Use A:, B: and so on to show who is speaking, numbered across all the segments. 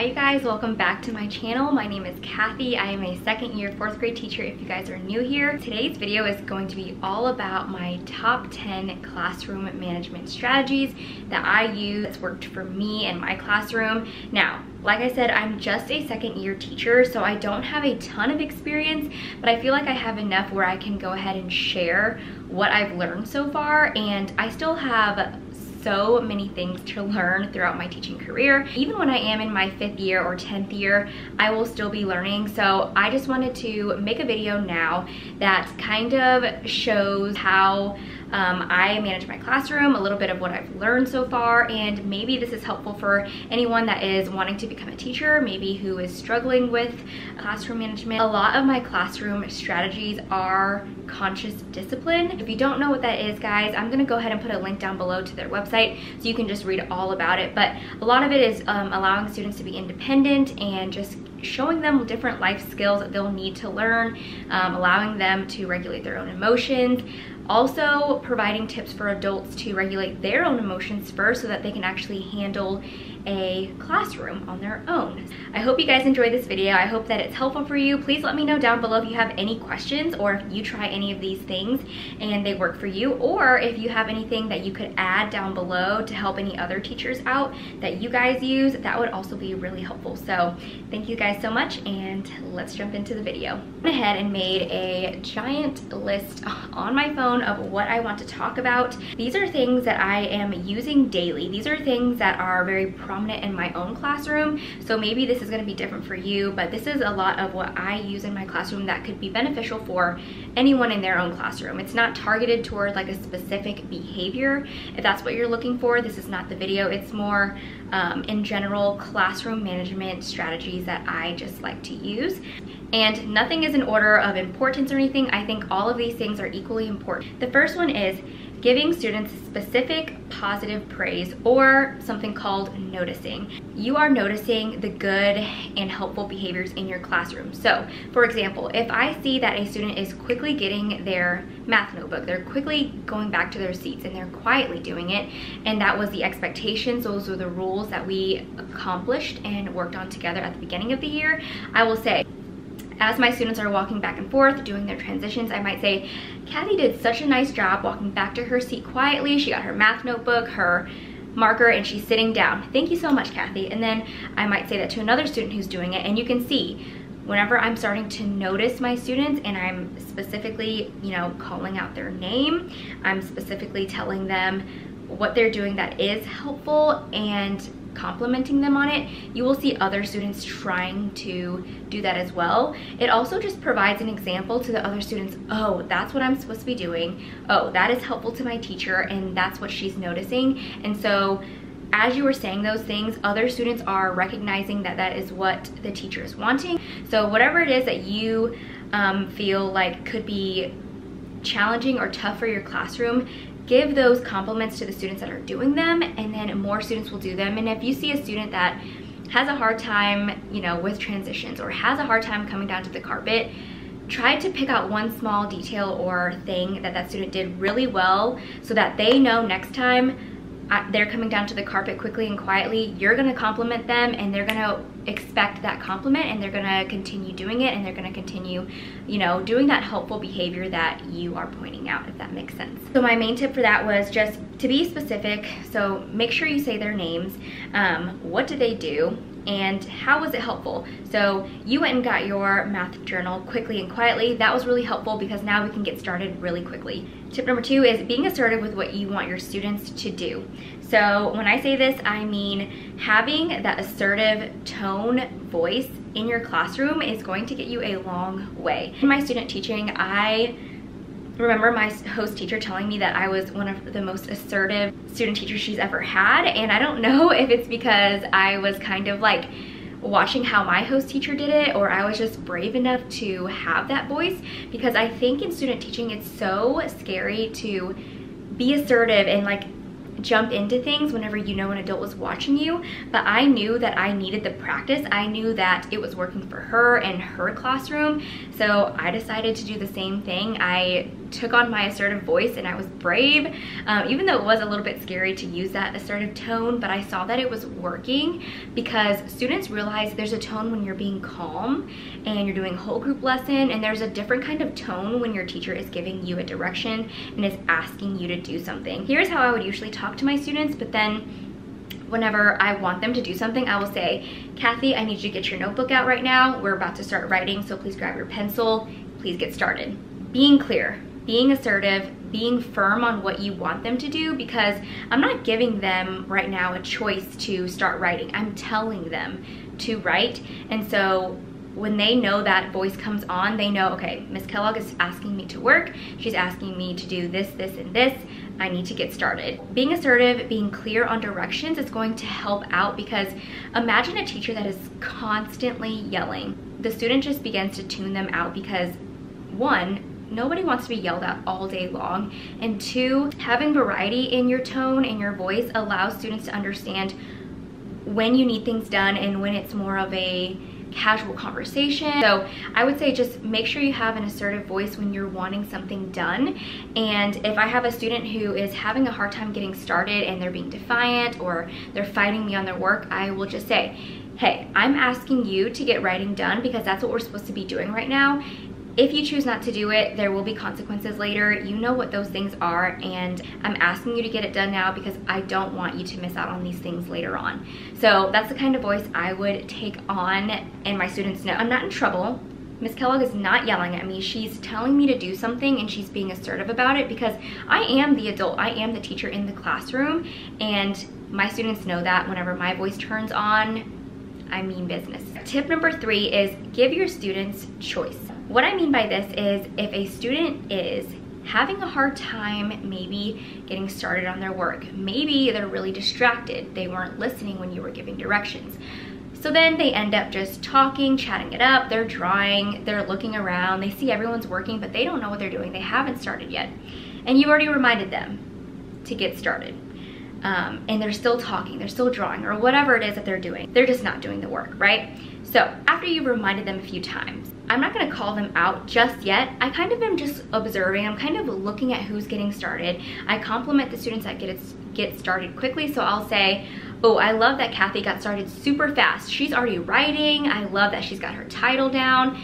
A: Hi you guys, welcome back to my channel. My name is Kathy. I am a second year 4th grade teacher if you guys are new here. Today's video is going to be all about my top 10 classroom management strategies that I use that's worked for me and my classroom. Now, like I said, I'm just a second year teacher, so I don't have a ton of experience, but I feel like I have enough where I can go ahead and share what I've learned so far, and I still have so many things to learn throughout my teaching career. Even when I am in my 5th year or 10th year, I will still be learning. So I just wanted to make a video now that kind of shows how I manage my classroom, a little bit of what I've learned so far, and maybe this is helpful for anyone that is wanting to become a teacher, maybe who is struggling with classroom management. A lot of my classroom strategies are conscious discipline. If you don't know what that is, guys, I'm gonna go ahead and put a link down below to their website so you can just read all about it. But a lot of it is allowing students to be independent and just showing them different life skills that they'll need to learn, allowing them to regulate their own emotions, also providing tips for adults to regulate their own emotions first so that they can actually handle a classroom on their own. I hope you guys enjoyed this video. I hope that it's helpful for you. Please let me know down below if you have any questions or if you try any of these things and they work for you, or if you have anything that you could add down below to help any other teachers out that you guys use. That would also be really helpful. So thank you guys so much, and let's jump into the video. I went ahead and made a giant list on my phone of what I want to talk about. These are things that I am using daily. These are things that are very prominent in my own classroom, so maybe this is going to be different for you, but this is a lot of what I use in my classroom that could be beneficial for anyone in their own classroom. It's not targeted toward like a specific behavior. If that's what you're looking for, this is not the video. It's more in general classroom management strategies that I just like to use. And nothing is in order of importance or anything. I think all of these things are equally important. The first one is giving students specific positive praise, or something called noticing. You are noticing the good and helpful behaviors in your classroom. So, for example, if I see that a student is quickly getting their math notebook, they're quickly going back to their seats and they're quietly doing it, and that was the expectations, those were the rules that we accomplished and worked on together at the beginning of the year, I will say, as my students are walking back and forth, doing their transitions, I might say, Kathy did such a nice job walking back to her seat quietly. She got her math notebook, her marker, and she's sitting down. Thank you so much, Kathy. And then I might say that to another student who's doing it, and you can see, whenever I'm starting to notice my students and I'm specifically, calling out their name, I'm specifically telling them what they're doing that is helpful and complimenting them on it, you will see other students trying to do that as well. It also just provides an example to the other students. Oh, that's what I'm supposed to be doing. Oh, that is helpful to my teacher, and that's what she's noticing. And so as you were saying those things, other students are recognizing that that is what the teacher is wanting. So whatever it is that you feel like could be challenging or tough for your classroom, give those compliments to the students that are doing them, and then more students will do them. And if you see a student that has a hard time, with transitions, or has a hard time coming down to the carpet, try to pick out one small detail or thing that that student did really well, so that they know next time they're coming down to the carpet quickly and quietly, you're gonna compliment them, and they're gonna expect that compliment, and they're gonna continue doing it, and they're gonna continue, doing that helpful behavior that you are pointing out, if that makes sense. So my main tip for that was just to be specific. So make sure you say their names. What did they do? And how was it helpful? So you went and got your math journal quickly and quietly. That was really helpful because now we can get started really quickly. Tip number 2 is being assertive with what you want your students to do. So when I say this, I mean having that assertive tone, voice in your classroom is going to get you a long way. In my student teaching, I remember my host teacher telling me that I was one of the most assertive student teachers she's ever had, and I don't know if it's because I was kind of like watching how my host teacher did it, or I was just brave enough to have that voice, because I think in student teaching it's so scary to be assertive and like jump into things whenever you know an adult was watching you, but I knew that I needed the practice. I knew that it was working for her and her classroom, so I decided to do the same thing. I took on my assertive voice and I was brave, even though it was a little bit scary to use that assertive tone, but I saw that it was working because students realize there's a tone when you're being calm and you're doing a whole group lesson, and there's a different kind of tone when your teacher is giving you a direction and is asking you to do something. Here's how I would usually talk to my students, but then whenever I want them to do something, I will say, Kathy, I need you to get your notebook out right now. We're about to start writing, so please grab your pencil. Please get started. Being clear, being assertive, being firm on what you want them to do, because I'm not giving them right now a choice to start writing. I'm telling them to write. And so when they know that voice comes on, they know, okay, Miss Kellogg is asking me to work. She's asking me to do this, this, and this. I need to get started. Being assertive, being clear on directions is going to help out, because imagine a teacher that is constantly yelling. The student just begins to tune them out because, one, nobody wants to be yelled at all day long, and two, having variety in your tone and your voice allows students to understand when you need things done and when it's more of a casual conversation. So I would say just make sure you have an assertive voice when you're wanting something done. And if I have a student who is having a hard time getting started and they're being defiant or they're fighting me on their work, I will just say, hey, I'm asking you to get writing done because that's what we're supposed to be doing right now. If you choose not to do it, there will be consequences later. You know what those things are, and I'm asking you to get it done now because I don't want you to miss out on these things later on. So that's the kind of voice I would take on, and my students know I'm not in trouble. Miss Kellogg is not yelling at me. She's telling me to do something and she's being assertive about it because I am the adult. I am the teacher in the classroom, and my students know that whenever my voice turns on, I mean business. Tip number 3 is give your students choice. What I mean by this is if a student is having a hard time maybe getting started on their work, maybe they're really distracted, they weren't listening when you were giving directions, so then they end up just talking, chatting it up, they're drawing, they're looking around, they see everyone's working, but they don't know what they're doing, they haven't started yet, and you already reminded them to get started. And they're still talking, they're still drawing, or whatever it is that they're doing. They're just not doing the work, right? So after you've reminded them a few times, I'm not gonna call them out just yet. I kind of am just observing. I'm kind of looking at who's getting started. I compliment the students that get started quickly. So I'll say, oh, I love that Kathy got started super fast. She's already writing. I love that she's got her title down.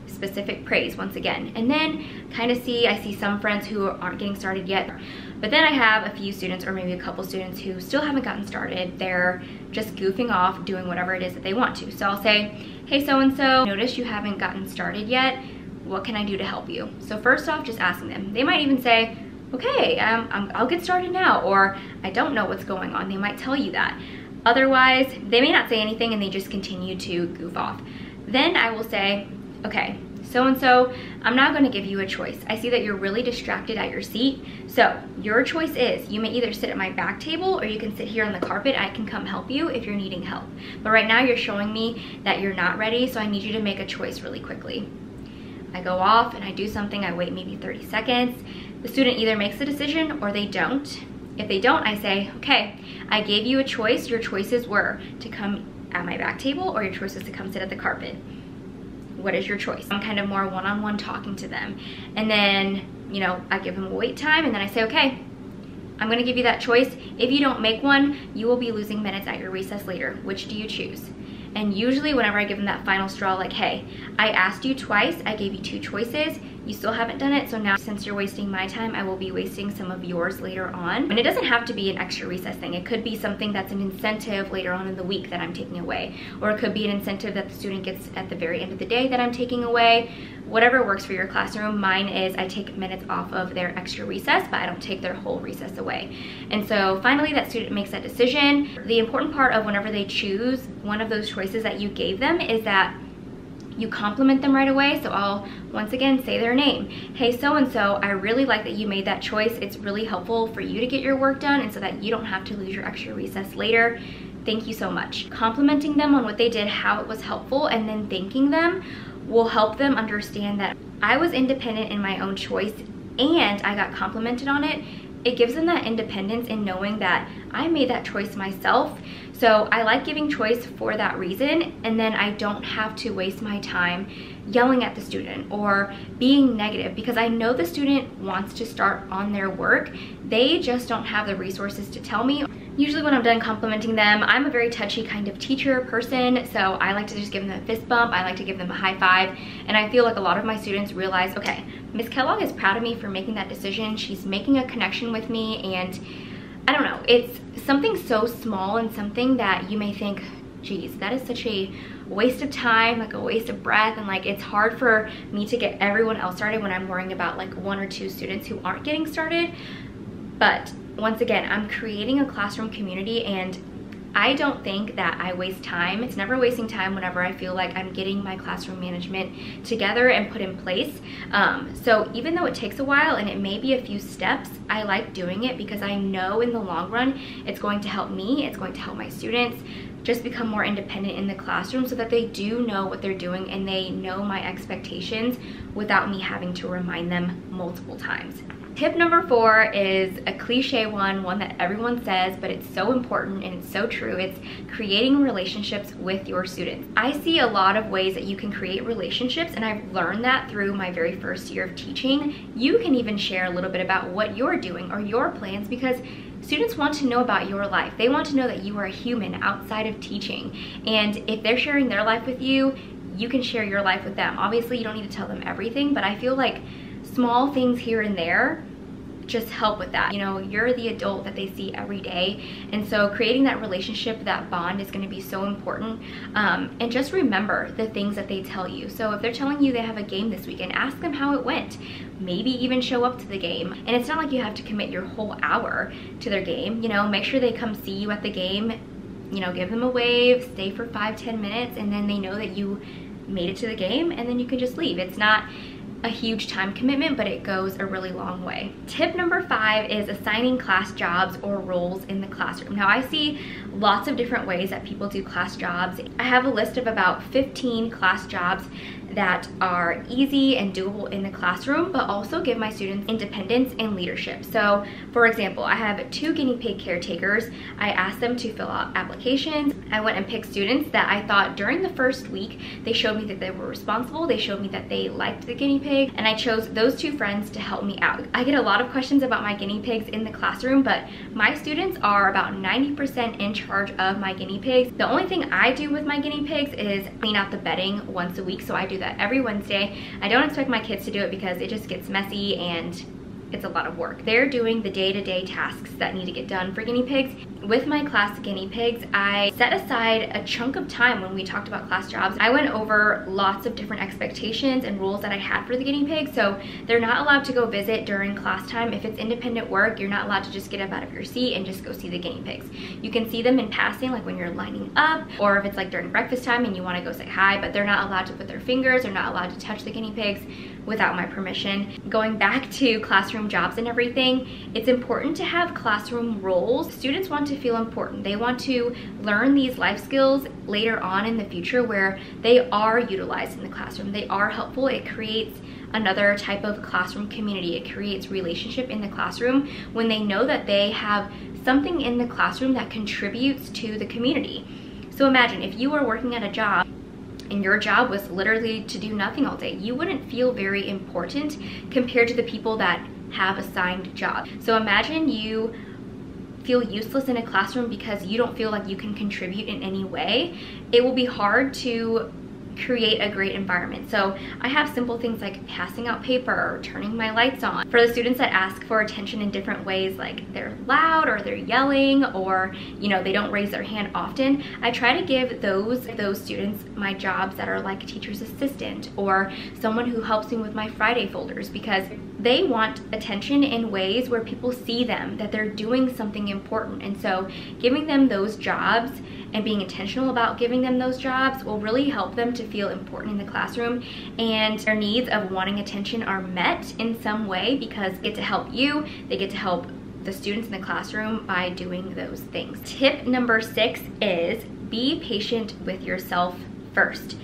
A: Specific praise once again. And then kind of I see some friends who aren't getting started yet. But then I have a few students, or maybe a couple students, who still haven't gotten started. They're just goofing off, doing whatever it is that they want to. So I'll say, hey, so-and-so, notice you haven't gotten started yet. What can I do to help you? So first off, just asking them. They might even say, okay, I'll get started now, or I don't know what's going on. They might tell you that. Otherwise, they may not say anything and they just continue to goof off. Then I will say, okay, so-and-so, I'm now going to give you a choice. I see that you're really distracted at your seat. So your choice is, you may either sit at my back table or you can sit here on the carpet. I can come help you if you're needing help. But right now you're showing me that you're not ready, so I need you to make a choice really quickly. I go off and I do something. I wait maybe 30 seconds. The student either makes a decision or they don't. If they don't, I say, okay, I gave you a choice. Your choices were to come at my back table or your choice is to come sit at the carpet. What is your choice? I'm kind of more one-on-one talking to them. And then, you know, I give them a wait time and then I say, okay, I'm gonna give you that choice. If you don't make one, you will be losing minutes at your recess later. Which do you choose? And usually whenever I give them that final straw, like, hey, I asked you twice, I gave you 2 choices, you still haven't done it, so now since you're wasting my time, I will be wasting some of yours later on. And it doesn't have to be an extra recess thing. It could be something that's an incentive later on in the week that I'm taking away. Or it could be an incentive that the student gets at the very end of the day that I'm taking away. Whatever works for your classroom. Mine is I take minutes off of their extra recess, but I don't take their whole recess away. And so finally that student makes that decision. The important part of whenever they choose one of those choices that you gave them is that you compliment them right away. So I'll once again say their name. Hey, so-and-so, I really like that you made that choice. It's really helpful for you to get your work done and so that you don't have to lose your extra recess later. Thank you so much. Complimenting them on what they did, how it was helpful, and then thanking them will help them understand that I was independent in my own choice and I got complimented on it. it gives them that independence in knowing that I made that choice myself. So I like giving choice for that reason, and then I don't have to waste my time yelling at the student or being negative, because I know the student wants to start on their work. They just don't have the resources to tell me. Usually when I'm done complimenting them, I'm a very touchy kind of teacher person, so I like to just give them a fist bump. I like to give them a high five, and I feel like a lot of my students realize, okay, Miss Kellogg is proud of me for making that decision. She's making a connection with me, and I don't know, it's something so small and something that you may think, geez, that is such a waste of time, like a waste of breath, and like it's hard for me to get everyone else started when I'm worrying about like 1 or 2 students who aren't getting started. But once again, I'm creating a classroom community, and I don't think that I waste time. It's never wasting time whenever I feel like I'm getting my classroom management together and put in place. So even though it takes a while and it may be a few steps, I like doing it because I know in the long run it's going to help me, it's going to help my students just become more independent in the classroom, so that they do know what they're doing and they know my expectations without me having to remind them multiple times. Tip number 4 is a cliche one that everyone says, but it's so important and it's so true. It's creating relationships with your students. I see a lot of ways that you can create relationships, and I've learned that through my very first year of teaching. You can even share a little bit about what you're doing or your plans, because students want to know about your life. They want to know that you are a human outside of teaching. And if they're sharing their life with you, you can share your life with them. Obviously, you don't need to tell them everything, but I feel like small things here and there just help with that. You know, you're the adult that they see every day, and so creating that relationship, that bond, is going to be so important. And just remember the things that they tell you. So if they're telling you they have a game this weekend, ask them how it went. Maybe even show up to the game. And it's not like you have to commit your whole hour to their game. You know, make sure they come see you at the game. You know, give them a wave, stay for 5-10 minutes, and then they know that you made it to the game, and then you can just leave. It's not a huge time commitment, but it goes a really long way. Tip number 5 is assigning class jobs or roles in the classroom. Now, I see lots of different ways that people do class jobs. I have a list of about 15 class jobs that are easy and doable in the classroom, but also give my students independence and leadership. So for example, I have 2 guinea pig caretakers. I asked them to fill out applications. I went and picked students that I thought during the first week, they showed me that they were responsible, they showed me that they liked the guinea pig, and I chose those 2 friends to help me out. I get a lot of questions about my guinea pigs in the classroom, but my students are about 90% in charge of my guinea pigs. The only thing I do with my guinea pigs is clean out the bedding once a week, so I do that every Wednesday. I don't expect my kids to do it because it just gets messy and it's a lot of work. They're doing the day-to-day tasks that need to get done for guinea pigs. With my class guinea pigs, I set aside a chunk of time when we talked about class jobs. I went over lots of different expectations and rules that I had for the guinea pigs. So they're not allowed to go visit during class time. If it's independent work, you're not allowed to just get up out of your seat and just go see the guinea pigs. You can see them in passing, like when you're lining up, or if it's like during breakfast time and you want to go say hi, but they're not allowed to put their fingers, they're not allowed to touch the guinea pigs without my permission. Going back to classroom jobs and everything, it's important to have classroom roles. Students want to feel important. They want to learn these life skills later on in the future where they are utilized in the classroom. They are helpful. It creates another type of classroom community. It creates relationship in the classroom when they know that they have something in the classroom that contributes to the community. So imagine if you were working at a job and your job was literally to do nothing all day, you wouldn't feel very important compared to the people that have assigned jobs. So imagine you feel useless in a classroom because you don't feel like you can contribute in any way. It will be hard to create a great environment. So I have simple things like passing out paper or turning my lights on. For the students that ask for attention in different ways, like they're loud or they're yelling, or you know, they don't raise their hand often, I try to give those students my jobs that are like a teacher's assistant or someone who helps me with my Friday folders, because they want attention in ways where people see them, that they're doing something important. And so giving them those jobs and being intentional about giving them those jobs will really help them to feel important in the classroom, and their needs of wanting attention are met in some way because they get to help you, they get to help the students in the classroom by doing those things. Tip number 6 is be patient with yourself first.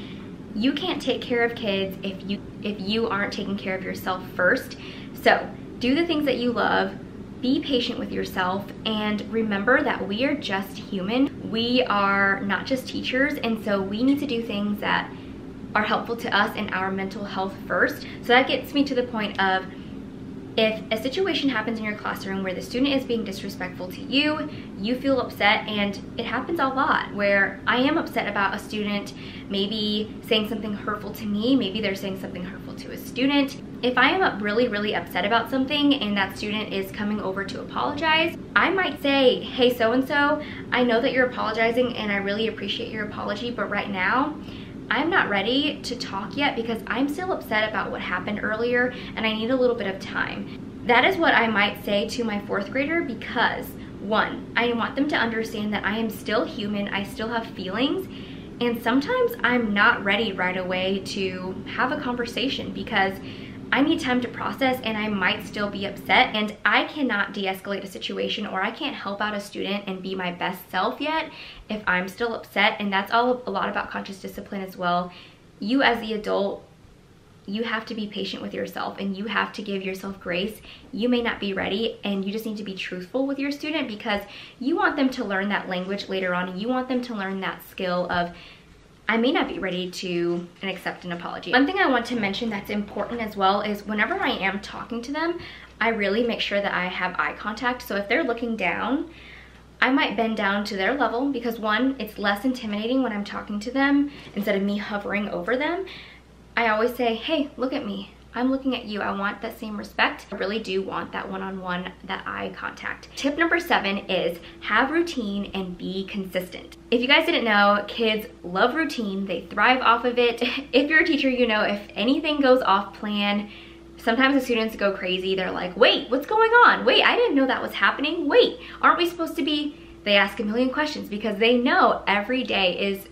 A: You can't take care of kids if you aren't taking care of yourself first. So do the things that you love, be patient with yourself and remember that we are just human. We are not just teachers, and so we need to do things that are helpful to us and our mental health first. So that gets me to the point of, if a situation happens in your classroom where the student is being disrespectful to you, you feel upset, and it happens a lot where I am upset about a student maybe saying something hurtful to me, maybe they're saying something hurtful to a student. If I am really upset about something and that student is coming over to apologize, I might say, hey, so-and-so, I know that you're apologizing and I really appreciate your apology, but right now, I'm not ready to talk yet because I'm still upset about what happened earlier and I need a little bit of time. That is what I might say to my 4th grader because, 1, I want them to understand that I am still human, I still have feelings, and sometimes I'm not ready right away to have a conversation because I need time to process and I might still be upset, and I cannot de-escalate a situation or I can't help out a student and be my best self yet if I'm still upset. And that's a lot about conscious discipline as well. You as the adult, you have to be patient with yourself and you have to give yourself grace. You may not be ready and you just need to be truthful with your student because you want them to learn that language later on and you want them to learn that skill of, I may not be ready to accept an apology. One thing I want to mention that's important as well is whenever I am talking to them, I really make sure that I have eye contact. So if they're looking down, I might bend down to their level because, 1, it's less intimidating when I'm talking to them instead of me hovering over them. I always say, hey, look at me. I'm looking at you. I want that same respect. I really do want that one-on-one, that eye contact. Tip number 7 is have routine and be consistent. If you guys didn't know, kids love routine. They thrive off of it. If you're a teacher, you know if anything goes off plan, sometimes the students go crazy. They're like, wait, what's going on? Wait, I didn't know that was happening. Wait, aren't we supposed to be? They ask a million questions because they know every day is,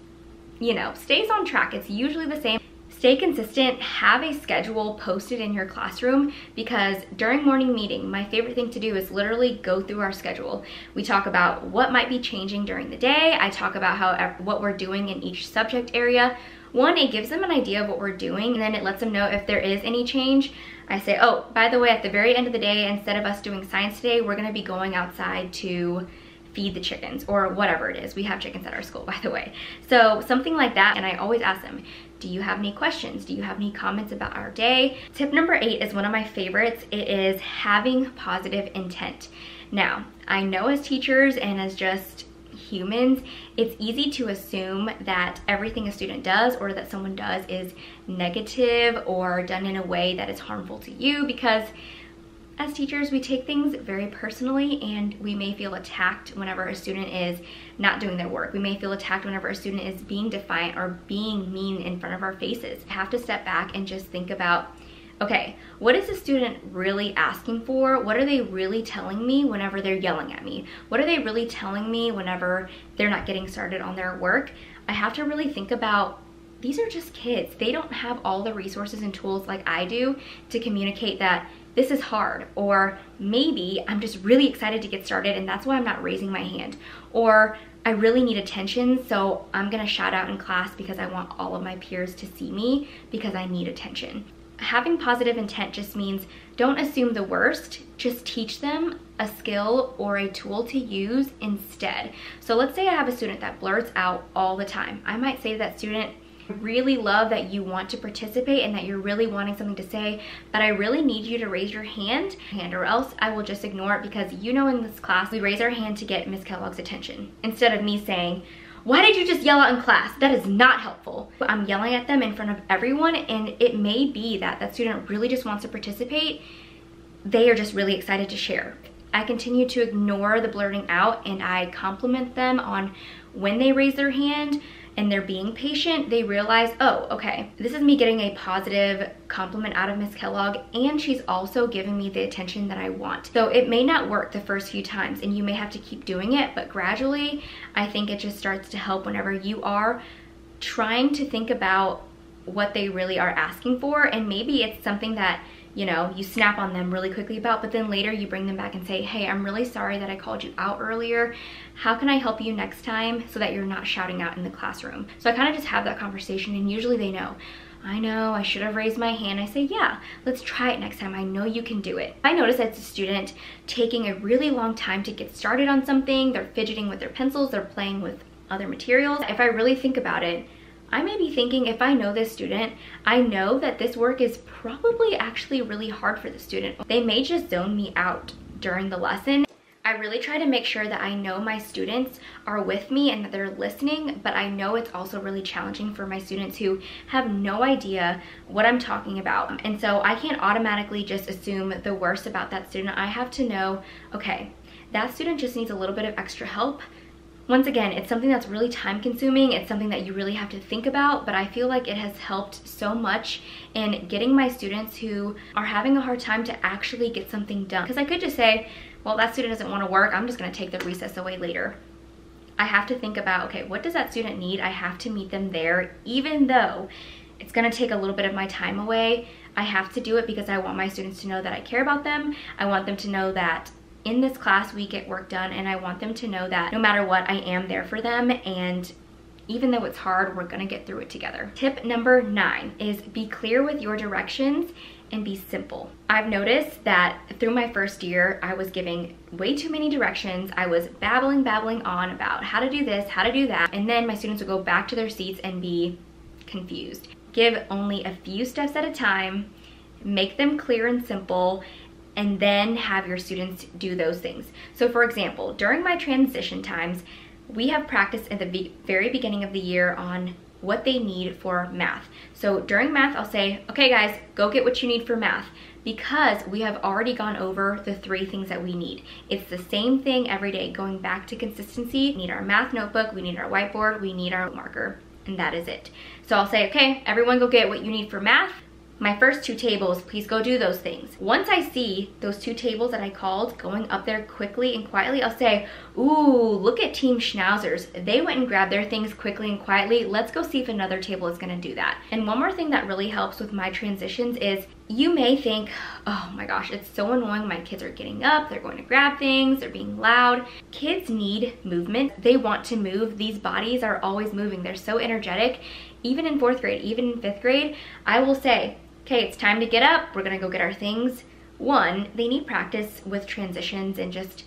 A: stays on track. It's usually the same. Stay consistent, have a schedule posted in your classroom because during morning meeting, my favorite thing to do is literally go through our schedule. We talk about what might be changing during the day. I talk about what we're doing in each subject area. 1, it gives them an idea of what we're doing, and then it lets them know if there is any change. I say, oh, by the way, at the very end of the day, instead of us doing science today, we're gonna be going outside to feed the chickens or whatever it is. We have chickens at our school, by the way. So something like that, and I always ask them, do you have any questions? Do you have any comments about our day? Tip number 8 is one of my favorites. It is having positive intent. Now, I know as teachers and as just humans, it's easy to assume that everything a student does or that someone does is negative or done in a way that is harmful to you because as teachers, we take things very personally and we may feel attacked whenever a student is not doing their work. We may feel attacked whenever a student is being defiant or being mean in front of our faces. I have to step back and just think about, okay, what is the student really asking for? What are they really telling me whenever they're yelling at me? What are they really telling me whenever they're not getting started on their work? I have to really think about, these are just kids. They don't have all the resources and tools like I do to communicate that this is hard, or maybe I'm just really excited to get started and that's why I'm not raising my hand, or I really need attention, so I'm gonna shout out in class because I want all of my peers to see me because I need attention. Having positive intent just means don't assume the worst, just teach them a skill or a tool to use instead. So let's say I have a student that blurts out all the time. I might say to that student, really love that you want to participate and that you're really wanting something to say, but I really need you to raise your hand or else I will just ignore it because in this class we raise our hand to get Miss Kellogg's attention instead of me saying, why did you just yell out in class? That is not helpful. I'm yelling at them in front of everyone and it may be that that student really just wants to participate. They are just really excited to share. I continue to ignore the blurting out and I compliment them on when they raise their hand and they're being patient. They realize, oh, okay, this is me getting a positive compliment out of Miss Kellogg and she's also giving me the attention that I want. So it may not work the first few times and you may have to keep doing it, but gradually I think it just starts to help whenever you are trying to think about what they really are asking for, and maybe it's something that you snap on them really quickly about, but then later you bring them back and say, hey, I'm really sorry that I called you out earlier. How can I help you next time so that you're not shouting out in the classroom? So I kind of just have that conversation and usually they know, I know, I should have raised my hand. I say, yeah, let's try it next time. I know you can do it. If I notice that it's a student taking a really long time to get started on something, they're fidgeting with their pencils, they're playing with other materials. If I really think about it, I may be thinking, if I know this student, I know that this work is probably actually really hard for the student. They may just zone me out during the lesson. I really try to make sure that I know my students are with me and that they're listening, but I know it's also really challenging for my students who have no idea what I'm talking about. And so I can't automatically just assume the worst about that student. I have to know, okay, that student just needs a little bit of extra help. Once again, it's something that's really time consuming. It's something that you really have to think about, but I feel like it has helped so much in getting my students who are having a hard time to actually get something done. Because I could just say, well, that student doesn't want to work, I'm just going to take the recess away later. I have to think about, okay, what does that student need? I have to meet them there, even though it's going to take a little bit of my time away. I have to do it because I want my students to know that I care about them. I want them to know that in this class we get work done, and I want them to know that no matter what, I am there for them, and even though it's hard, we're gonna get through it together. Tip number 9 is be clear with your directions and be simple. I've noticed that through my first year, I was giving way too many directions. I was babbling on about how to do this, how to do that, and then my students would go back to their seats and be confused. Give only a few steps at a time, make them clear and simple, and then have your students do those things. So for example, during my transition times, we have practice at the very beginning of the year on what they need for math. So during math, I'll say, okay guys, go get what you need for math, because we have already gone over the 3 things that we need. It's the same thing every day, going back to consistency. We need our math notebook, we need our whiteboard, we need our marker, and that is it. So I'll say, okay, everyone go get what you need for math. My first 2 tables, please go do those things. Once I see those 2 tables that I called going up there quickly and quietly, I'll say, ooh, look at Team Schnauzers. They went and grabbed their things quickly and quietly. Let's go see if another table is gonna do that. And one more thing that really helps with my transitions is you may think, oh my gosh, it's so annoying. My kids are getting up, they're going to grab things, they're being loud. Kids need movement. They want to move. These bodies are always moving. They're so energetic. Even in 4th grade, even in 5th grade, I will say, okay, it's time to get up. We're gonna go get our things. 1, they need practice with transitions and just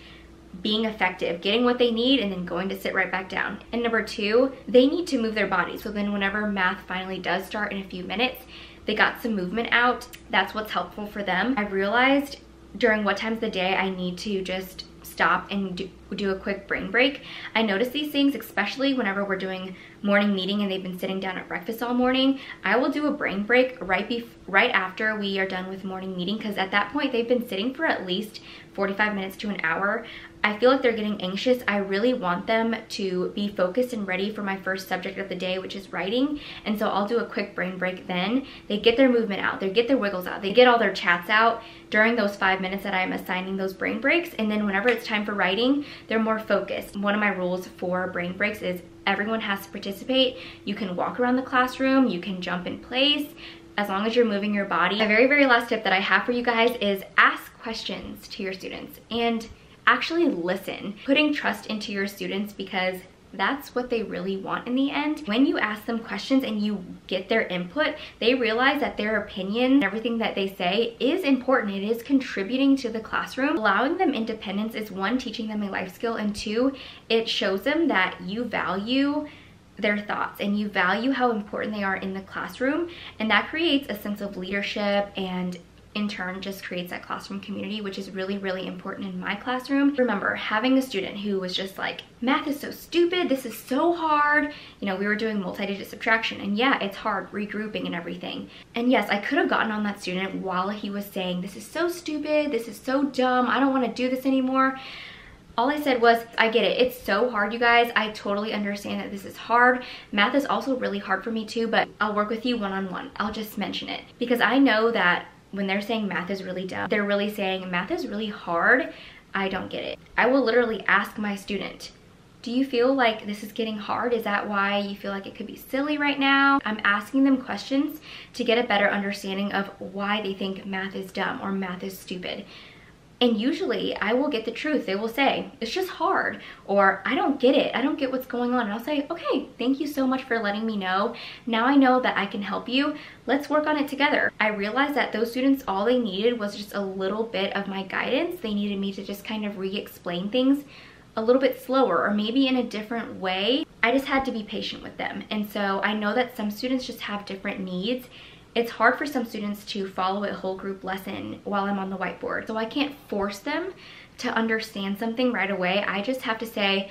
A: being effective, getting what they need and then going to sit right back down. And number 2, they need to move their bodies. So then whenever math finally does start in a few minutes, they got some movement out. That's what's helpful for them. I've realized during what times of the day I need to just stop and do a quick brain break. I notice these things, especially whenever we're doing morning meeting and they've been sitting down at breakfast all morning. I will do a brain break right after we are done with morning meeting, because at that point they've been sitting for at least 45 minutes to an hour. I feel like they're getting anxious. I really want them to be focused and ready for my first subject of the day, which is writing. And so I'll do a quick brain break then. They get their movement out, they get their wiggles out, they get all their chats out during those 5 minutes that I'm assigning those brain breaks. And then whenever it's time for writing, they're more focused. One of my rules for brain breaks is everyone has to participate. You can walk around the classroom, you can jump in place, as long as you're moving your body. A very last tip that I have for you guys is ask questions to your students and actually listen. Putting trust into your students, because that's what they really want in the end. When you ask them questions and you get their input, they realize that their opinion, everything that they say is important. It is contributing to the classroom. Allowing them independence is 1, teaching them a life skill, and 2, it shows them that you value their thoughts and you value how important they are in the classroom, and that creates a sense of leadership, and in turn just creates that classroom community, which is really important in my classroom. Remember, having a student who was just like, math is so stupid, this is so hard. You know, we were doing multi-digit subtraction, and yeah, it's hard, regrouping and everything. And yes, I could have gotten on that student while he was saying, this is so stupid, this is so dumb, I don't want to do this anymore. All I said was, I get it, it's so hard, you guys. I totally understand that this is hard. Math is also really hard for me too, but I'll work with you one-on-one. I'll just mention it, because I know that when they're saying math is really dumb, they're really saying math is really hard. I don't get it. I will literally ask my student, do you feel like this is getting hard? Is that why you feel like it could be silly right now? I'm asking them questions to get a better understanding of why they think math is dumb or math is stupid. And usually I will get the truth. They will say, it's just hard, or I don't get it. I don't get what's going on. And I'll say, okay, thank you so much for letting me know. Now I know that I can help you. Let's work on it together. I realized that those students, all they needed was just a little bit of my guidance. They needed me to just kind of re-explain things a little bit slower, or maybe in a different way. I just had to be patient with them. And so I know that some students just have different needs. It's hard for some students to follow a whole group lesson while I'm on the whiteboard. So I can't force them to understand something right away. I just have to say,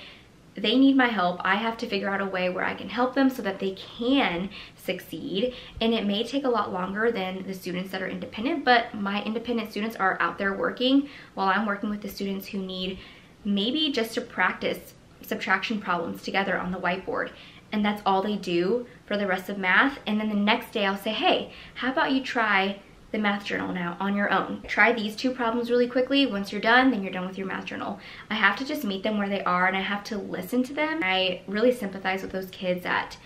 A: they need my help. I have to figure out a way where I can help them so that they can succeed. And it may take a lot longer than the students that are independent, but my independent students are out there working while I'm working with the students who need maybe just to practice subtraction problems together on the whiteboard. And that's all they do for the rest of math. And then the next day I'll say, hey, how about you try the math journal now on your own? Try these 2 problems really quickly. Once you're done, then you're done with your math journal. I have to just meet them where they are, and I have to listen to them. I really sympathize with those kids that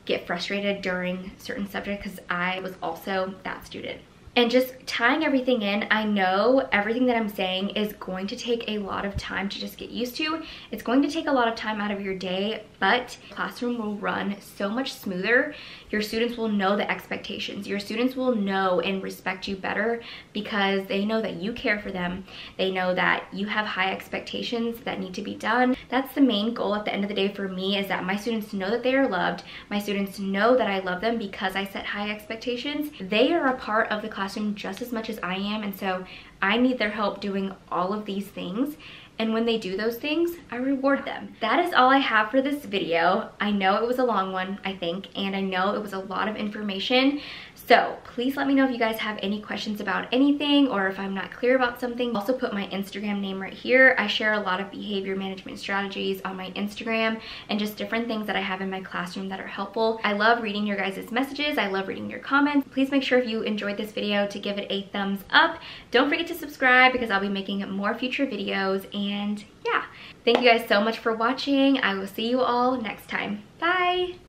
A: get frustrated during certain subjects, because I was also that student. And just tying everything in, I know everything that I'm saying is going to take a lot of time to just get used to. It's going to take a lot of time out of your day, but the classroom will run so much smoother. Your students will know the expectations. Your students will know and respect you better because they know that you care for them. They know that you have high expectations that need to be done. That's the main goal at the end of the day for me, is that my students know that they are loved. My students know that I love them because I set high expectations. They are a part of the classroom just as much as I am, and so I need their help doing all of these things. And when they do those things, I reward them. That is all I have for this video. I know it was a long one, I think, and I know it was a lot of information. So please let me know if you guys have any questions about anything, or if I'm not clear about something. I'll also put my Instagram name right here. I share a lot of behavior management strategies on my Instagram and just different things that I have in my classroom that are helpful. I love reading your guys' messages. I love reading your comments. Please make sure if you enjoyed this video to give it a thumbs up. Don't forget to subscribe because I'll be making more future videos. And yeah, thank you guys so much for watching. I will see you all next time. Bye!